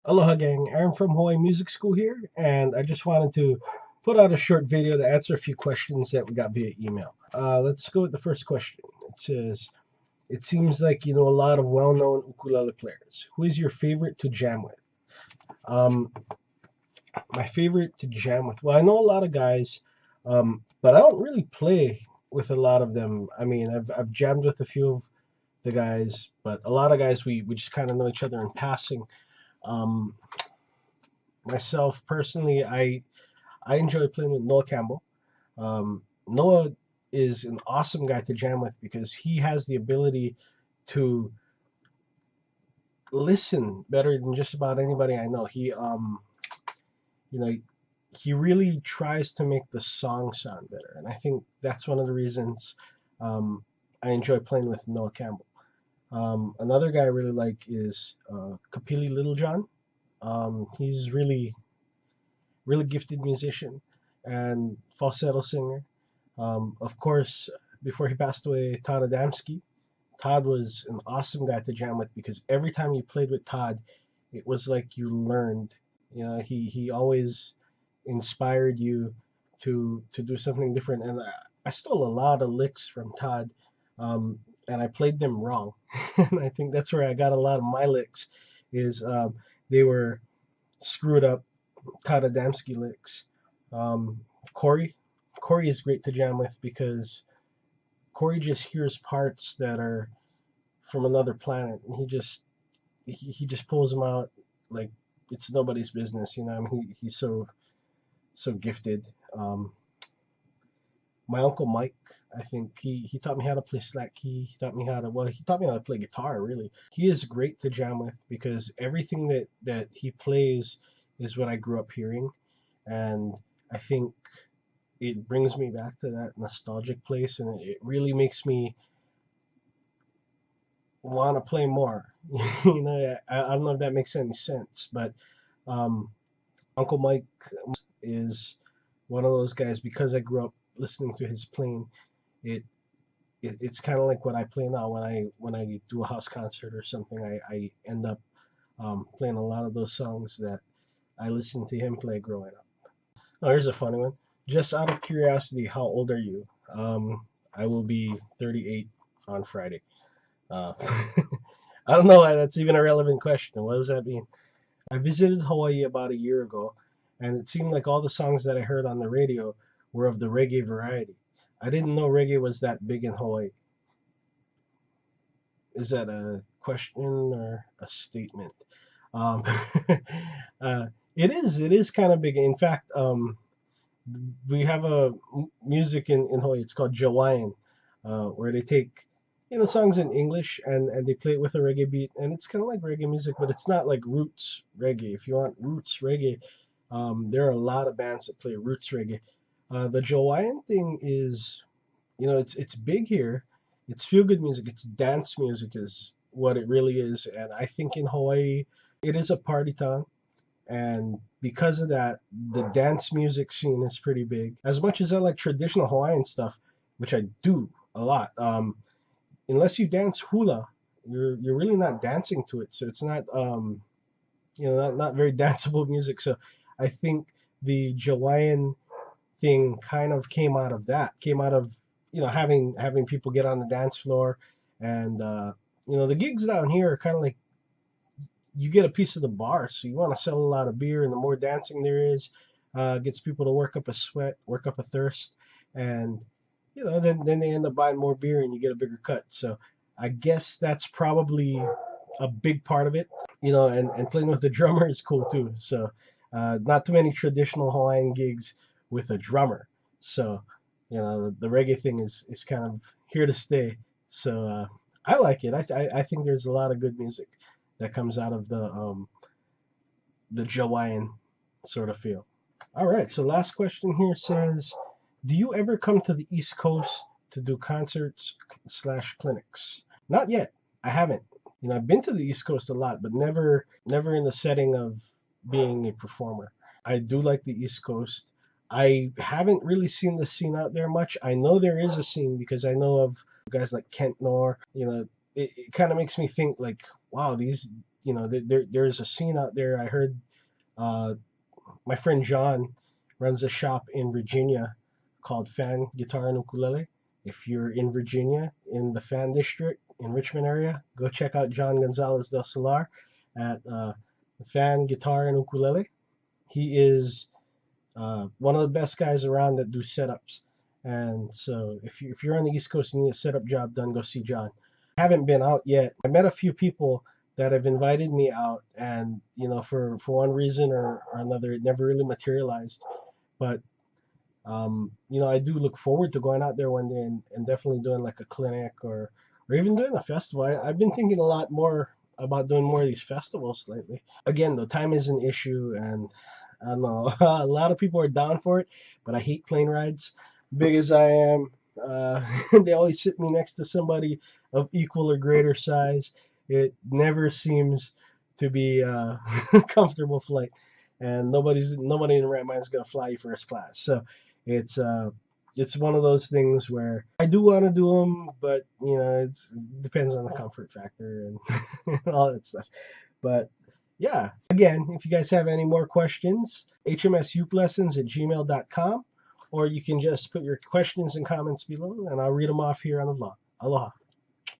Aloha gang, Aaron from Hawaii Music School here, and I just wanted to put out a short video to answer a few questions that we got via email. Let's go with the first question. It says, it seems like you know a lot of well-known ukulele players. Who is your favorite to jam with? Um, my favorite to jam with, well, I know a lot of guys, but I don't really play with a lot of them. I mean, I've jammed with a few of the guys, but a lot of guys we just kind of know each other in passing. Um, Myself personally, I enjoy playing with Noah Campbell. Noah is an awesome guy to jam with because he has the ability to listen better than just about anybody I know. You know, he really tries to make the song sound better, and I think that's one of the reasons I enjoy playing with Noah Campbell. Another guy I really like is Kapili Littlejohn. He's really gifted musician and falsetto singer. Of course, before he passed away, Todd Adamski. Todd was an awesome guy to jam with because every time you played with Todd, it was like you learned. You know, he always inspired you to do something different. And I stole a lot of licks from Todd, and I played them wrong. And I think that's where I got a lot of my licks. Is they were screwed up Todd Adamski licks. Um, Corey, Corey is great to jam with because Corey just hears parts that are from another planet, and he just pulls them out like it's nobody's business. You know, I mean, he's so gifted. Um, my uncle Mike, I think he taught me how to play slack key. He taught me how to he taught me how to play guitar. Really, he is great to jam with because everything that he plays is what I grew up hearing, and I think it brings me back to that nostalgic place, and it really makes me want to play more. You know, I don't know if that makes any sense, but um, Uncle Mike is one of those guys because I grew up listening to his playing. It, it's kind of like what I play now when I do a house concert or something. I end up playing a lot of those songs that I listened to him play growing up. Oh, here's a funny one. Just out of curiosity, how old are you? I will be 38 on Friday. Uh, I don't know why that's even a relevant question. What does that mean? I visited Hawaii about a year ago, and it seemed like all the songs that I heard on the radio were of the reggae variety. I didn't know reggae was that big in Hawaii. Is that a question or a statement? Um, uh, it is kind of big. In fact, we have a music in Hawaii. It's called Hawaiian, where they take songs in English and they play it with a reggae beat, and it's kind of like reggae music, but it's not like roots reggae. If you want roots reggae, there are a lot of bands that play roots reggae. The Hawaiian thing is, it's big here. It's feel good music. It's dance music is what it really is, and I think in Hawaii it is a party town. And because of that, the dance music scene is pretty big. As much as I like traditional Hawaiian stuff, which I do a lot, unless you dance hula, you're really not dancing to it. So it's not not very danceable music. So I think the Hawaiian thing kind of came out of that. Came out of having people get on the dance floor, and the gigs down here are kind of like you get a piece of the bar, so you want to sell a lot of beer, and the more dancing there is, gets people to work up a sweat, work up a thirst, and then they end up buying more beer, and you get a bigger cut. So I guess that's probably a big part of it, and playing with the drummer is cool too. So not too many traditional Hawaiian gigs with a drummer. So the reggae thing is kind of here to stay. So I like it. I think there's a lot of good music that comes out of the Hawaiian sort of feel. All right, so last question here says, do you ever come to the East Coast to do concerts slash clinics? Not yet. I haven't. I've been to the East Coast a lot, but never in the setting of being a performer. I do like the East Coast. I haven't really seen the scene out there much. I know there is a scene because I know of guys like Kent Nor. It kind of makes me think like, wow, you know, there's a scene out there. I heard uh, my friend John runs a shop in Virginia called Fan Guitar and Ukulele. If you're in Virginia, in the Fan District in Richmond area, go check out John Gonzalez del Solar at Fan Guitar and Ukulele. He is one of the best guys around that do setups. And so if you're on the East Coast and you need a setup job done, go see John. I haven't been out yet. I met a few people that have invited me out, and you know, for one reason or another, it never really materialized. But you know, I do look forward to going out there one day and definitely doing like a clinic or even doing a festival. I've been thinking a lot more about doing more of these festivals lately. Again, though, time is an issue, and I don't know, a lot of people are down for it, but I hate plane rides. Big as I am, they always sit me next to somebody of equal or greater size. It never seems to be a comfortable flight, and nobody in the right mind is gonna fly you first class. So it's uh, it's one of those things where I do want to do them, but you know, it depends on the comfort factor and all that stuff. But yeah, again, if you guys have any more questions, hmsukelessons@gmail.com, or you can just put your questions and comments below and I'll read them off here on the vlog. Aloha.